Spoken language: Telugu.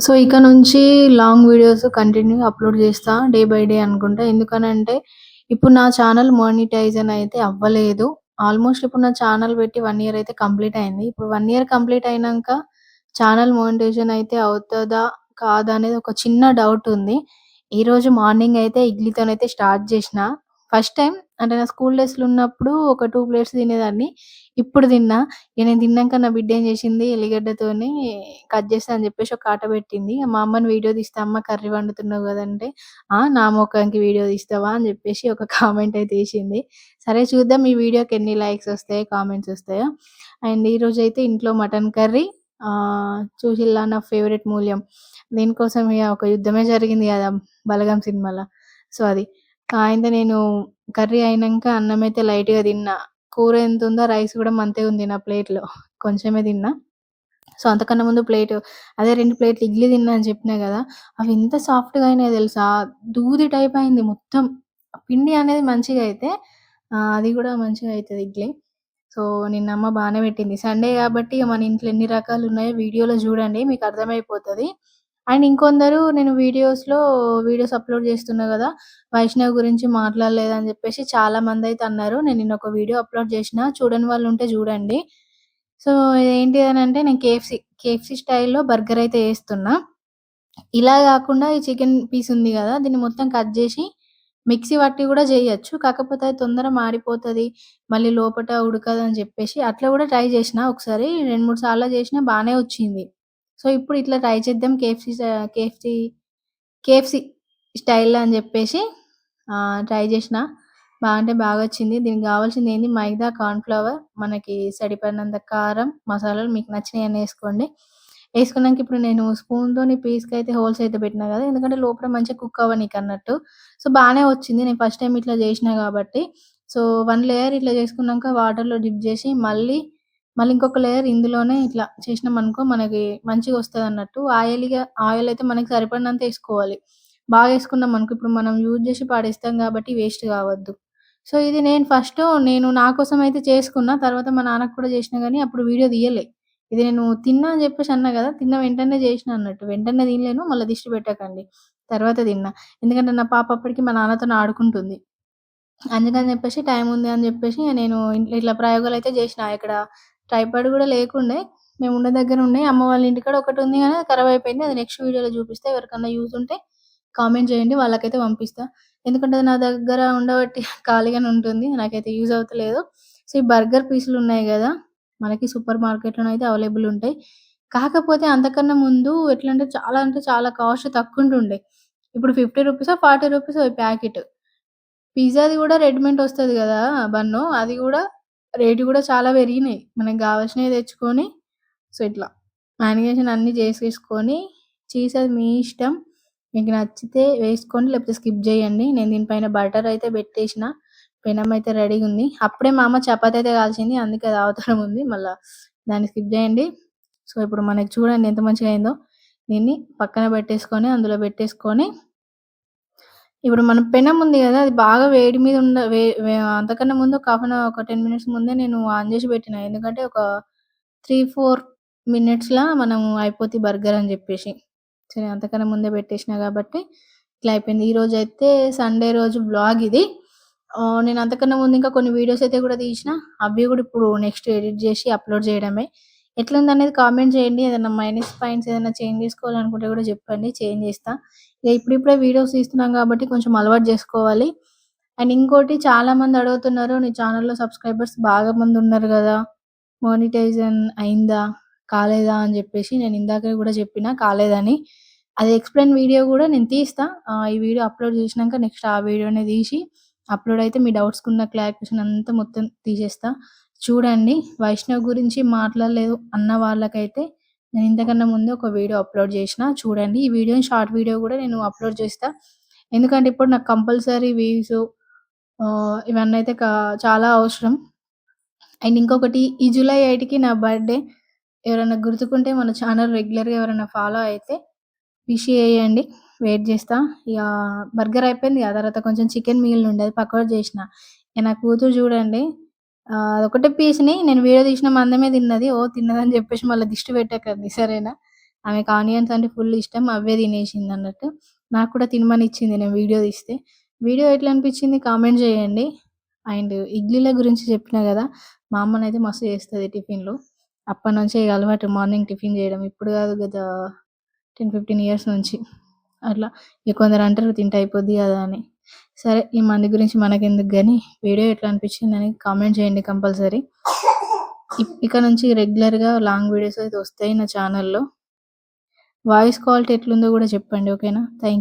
సో, ఇక నుంచి లాంగ్ వీడియోస్ కంటిన్యూగా అప్‌లోడ్ చేస్తా. డే బై డే అనుకుంటా. ఎందుకనంటే, ఇప్పుడు నా ఛానల్ మానిటైజన్ అయితే అవ్వలేదు. ఆల్మోస్ట్ ఇప్పుడు నా ఛానల్ పెట్టి 1 ఇయర్ అయితే కంప్లీట్ అయింది. ఇప్పుడు 1 ఇయర్ కంప్లీట్ అయినంక ఛానల్ మానిటైజన్ అయితే అవుతదా? కాదా? అనేది ఒక చిన్న డౌట్ ఉంది. ఈరోజు మార్నింగ్ అయితే ఇడ్లీతోనైతే స్టార్ట్ చేసిన. ఫస్ట్ టైమ్ అంటే నా స్కూల్ డేస్‌లో ఉన్నప్పుడు ఒక 2 ప్లేట్స్ తినేదాన్ని. ఇప్పుడు తిన్నా. ఇగ నేను తిన్నాక నా బిడ్డ ఏం చేసింది ఎల్లిగడ్డతోని కట్ చేస్తా అని చెప్పేసి ఒక ఆట పెట్టింది. మా అమ్మని వీడియో తీస్తే, "అమ్మ కర్రీ వండుతున్నావు గదంటే" "ఆ! నా మొఖానికి వీడియో తీస్తావా?" అని చెప్పేసి ఒక కామెంట్ అయితే ఏసింది. సరే చూద్దాం ఈ వీడియోకి ఎన్ని లైక్స్ వస్తాయో, కామెంట్స్ వస్తాయో. అండ్ ఈరోజైతే ఇంట్లో మటన్ కర్రీ, చూసిల్లా నా ఫేవరెట్ మూల్యం. దీనికోసం ఇగ ఒక యుద్ధమే జరిగింది గదా! 'బలగం' సినిమాల. సో, అది. అయితే నేను కర్రీ అయినంక అన్నమైతే లైట్‌గా తిన్నా. కూర ఎంతుందో రైస్ గూడా అంతే ఉంది నా ప్లేట్‌లో. కొంచెమే తిన్నా. సో, అంతకన్నా ముందు అదే 2 ప్లేట్‌లు ఇడ్లీ తిన్నా అని చెప్పినా గదా! అవి ఎంత సాఫ్ట్‌గా అయినాయో తెలుసా? దూది టైప్ అయింది మొత్తం. పిండి అనేది మంచిగా అయితే అది గూడా మంచిగా అయితది ఇడ్లీ. సో, నిన్న అమ్మ బానే పెట్టింది. సండే గాబట్టి మన ఇంట్లో ఎన్ని రకాలున్నాయో వీడియోలో జూడండి మీకర్థమైపోతది. అండ్ ఇంకొందరు నేను వీడియోస్ అప్‌లోడ్ చేస్తున్నా గదా! వైష్ణవి గురించి మాట్లాడలేదని జెప్పేసి చాలామందయితే అన్నారు. నేను నిన్న ఒక వీడియో అప్‌లోడ్ చేషినా. చూడని వాళ్ళుంటే జూడండి. సో, ఇదేంటి అనంటే నేను కేఎఫ్‌సీ స్టైల్‌లో బర్గర్ అయితే ఏస్తున్నా. ఇలా గాకుండా ఈ చికెన్ పీస్ ఉంది గదా! దీన్ని మొత్తం కట్ జేసి మిక్సీ పట్టి గూడా జేయొచ్చు. కాకపోతే అది తొందర మాడిపోతది. మళ్ళీ లోపట ఉడకదని జెప్పేసి అట్లా గూడా ట్రై జేషినా ఒకసారి. 2, 3 సార్లు జేషినా బానే వచ్చింది. సో, ఇప్పుడు ఇట్లా ట్రై చేద్దాం కేఎఫ్‌సీ కేఎఫ్‌సీ స్టైల్‌లో అని జెప్పేసి ట్రై జేషినా. అంటే బాగొచ్చింది. దీనికి గావాల్సిందేంది మైదా, కార్న్ ఫ్లవర్, మనకి సరిపడినంత కారం, మసాలాలు మీకు నచ్చినయన్ని ఏసుకోండి. ఏసుకున్నాక ఇప్పుడు నేను స్పూన్‌తోని పీస్‌కైతే హోల్స్ అయితే పెట్టినా గదా! ఎందుకంటే లోపల మంచిగా కుక్ అవ్వనీకన్నట్టు. సో, బానే వచ్చింది. నేను ఫస్ట్ టైమ్ ఇట్లా జేషినా గాబట్టి. సో, 1 లేయర్ ఇట్లా జేసుకున్నాక వాటర్‌లో డిప్ జేసి మళ్ళీ ఇంకొక లేయర్ ఇందులోనే ఇట్లా చేసినామనుకో మనకి మంచిగొస్తదన్నట్టు. ఆయిల్ అయితే మనకి సరిపడినంత ఏసుకోవాలి. బాగా ఏసుకున్నామనుకో ఇప్పుడు మనం యూజ్ జేసి పడేస్తాం గాబట్టి వేస్ట్ గావద్దు. సో, ఇది నేను నా కోసమయితే చేసుకున్నా. తర్వాత మా నాన్నకి కూడా జేసినా గానీ అప్పుడు వీడియో తీయలే. ఇది నేను తిన్నా అని జెప్పేసి అన్నా గదా! తిన్న వెంటనే జేసినా అన్నట్టు. వెంటనే తినలేను మళ్ళా దిష్టి పెట్టకండి. తర్వాత తిన్నా. ఎందుకంటే నా పాప అప్పటికి మా నాన్నతోని ఆడుకుంటుంది. అందుకని జెప్పేసి టైముంది అని జెప్పేసి నేను ఇంట్లో ఇట్లా ప్రయోగాలయితే జేసినా. ఇక్కడ ట్రైపాడ్ గూడా లేకుండే. మేమున్న దగ్గర ఉన్నాయి. అమ్మ వాళ్ళ ఇంటికాడ ఒకటుంది గానీ అది ఖరాబయిపోయింది. అది నెక్స్ట్ వీడియోలో జూపిస్తా. ఎవరికన్నా యూజ్ ఉంటే కామెంట్ జేయండి. వాళ్ళకైతే పంపిస్తా. ఎందుకంటే అది నా దగ్గర ఉండబట్టి ఖాళీగానే ఉంటుంది. నాకైతే యూజ్ అవుతలేదు. సో, ఈ బర్గర్ పీసులున్నాయి గదా! మనకి సూపర్ మార్కెట్‌లోనైతే అవైలబుల్ ఉంటాయి. కాకపోతే అంతకన్నా ముందు అంటే చాలా కాస్ట్ తక్కువుంటుండే. ఇప్పుడు రూ. 50 40 ఈ ప్యాకెట్. పిజ్జాది గూడా రెడీమేడ్ ఒస్తది గదా! అది గూడా రేటు గూడా చాలా పెరిగినాయి. మనకు గావాల్సినవి తెచ్చుకొని సో, ఇట్లా మ్యారినేషన్ అన్నీ జేసేసుకొని చీజ్ అది మీ ఇష్టం. మీకు నచ్చితే వేసుకోండి. లేకపోతే స్కిప్ జేయండి. నేను దీనిపైన బటర్ అయితే పెట్టేసిన. పెనం అయితే రెడీగుంది. అప్పుడే మా అమ్మ చపాతీ అయితే కాల్చింది. అందుకే అది అవతల ఉంది. మళ్ళా దాన్ని స్కిప్ జేయండి. సో, ఇప్పుడు మనకి చూడండి ఎంత మంచిగా అయిందో. దీన్ని పక్కన పెట్టేసుకొని అందులో పెట్టేసుకొని ఇప్పుడు మన పెనం ఉంది గదా! అది బాగా వేడి మీద ఉండ వే వే అంతకన్నా ముందు ఒక 10 మినిట్స్ ముందే నేను ఆన్ జేసి పెట్టినా. ఎందుకంటే ఒక 3, 4 మినిట్స్‌లా మనం అయిపోద్ది బర్గర్ అని జెప్పేసి. సరే అంతకన్నా ముందే పెట్టేసినా గాబట్టి ఇట్లా అయిపోయింది. ఈరోజైతే సండే రోజు వ్లాగ్ ఇది. నేను అంతకన్నా ముందు ఇంకా కొన్ని వీడియోస్ అయితే గూడా తీసినా. అవి గూడా ఇప్పుడు నెక్స్ట్ ఎడిట్ జేసి అప్‌లోడ్ జేయడమే. ఎట్లుందనేది కామెంట్ చేయండి. ఏదైనా మైనస్ పాయింట్స్ ఏదైనా చేంజ్ జేసుకోవాలనుకుంటే గూడా జెప్పండి. చేంజ్ జేస్తా. ఇగ ఇప్పుడిప్పుడే వీడియోస్ తీస్తున్నాం గాబట్టి కొంచెం అలవాటు జేసుకోవాలి. అండ్ ఇంకోటి చాలామంది అడుగుతున్నారు, "నీ ఛానెల్‌లో సబ్‌స్క్రైబర్స్ బాగా మందున్నారు గదా! మానిటైజేషన్ అయిందా? కాలేదా?" అని జెప్పేసి నేను ఇందాక గూడా జెప్పినా కాలేదని. అది ఎక్స్‌ప్లెయిన్ వీడియో గూడా నేను తీస్తా. ఈ వీడియో అప్‌లోడ్ జేసినంక నెక్స్ట్ ఆ వీడియోనే తీసి అప్‌లోడ్ అయితే మీ డౌట్స్‌కున్న క్లారిఫికేషన్ అంతా మొత్తం తీసేస్తా. చూడండి. వైష్ణవ్ గురించి మాట్లాడలేదు అన్న వాళ్ళకైతే నేను ఇంతకన్నా ముందే ఒక వీడియో అప్‌లోడ్ జేసినా చూడండి. ఈ వీడియోని షార్ట్ వీడియో గూడా నేను అప్‌లోడ్ చేస్తా. ఎందుకంటే ఇప్పుడు నాకు కంపల్సరీ వ్యూసు ఇవన్నైతే చాలా అవసరం. అండ్ ఇంకొకటి ఈ జూలై 8కి నా బర్త్‌డే. ఎవరైనా గుర్తుకుంటే మన ఛానల్ రెగ్యులర్‌గా ఎవరైనా ఫాలో అయితే విష్ చేయండి. వెయిట్ జేస్తా. ఇగ బర్గర్ అయిపోయింది. ఆ తర్వాత కొంచెం చికెన్ మిగిలినుండే అది పక్కకు జేసినా. ఇగ నా కూతురు జూడండి అదొకటే పీస్‌ని నేను వీడియో తీసిన మందమే తిన్నది. తిన్నదని జెప్పేసి మళ్ళా దిష్టి పెట్టకండి సరేనా? ఆమెకి ఆనియన్స్ అంటే ఫుల్ ఇష్టం. అవే తినేసిందన్నట్టు. నాకు కూడా తినమని ఇచ్చింది నేను వీడియో తీస్తే. వీడియో ఎట్లా అనిపించింది కామెంట్ చేయండి. అండ్ ఇడ్లీల గురించి చెప్పినా గదా! మా అమ్మనైతే మస్తు చేస్తది టిఫిన్‌లు. అప్పటినుంచే ఇగ అలవాటు మార్నింగ్ టిఫిన్ చేయడం. ఇప్పుడు కాదు గత 10, 15 ఇయర్స్ నుంచి. అట్లా ఇగ కొందరంటారు తింటే అయిపోద్ది గదా అని. సరే ఈ మంది గురించి మనకెందుకు గాని, వీడియో ఎట్లా అనిపించిందని కామెంట్ చేయండి కంపల్సరీ. ఇక నుంచి రెగ్యులర్‌గా లాంగ్ వీడియోస్ అయితే వస్తాయి నా ఛానల్‌లో. వాయిస్ క్వాలిటీ ఎట్లుందో గూడా చెప్పండి. ఓకేనా? Thank you.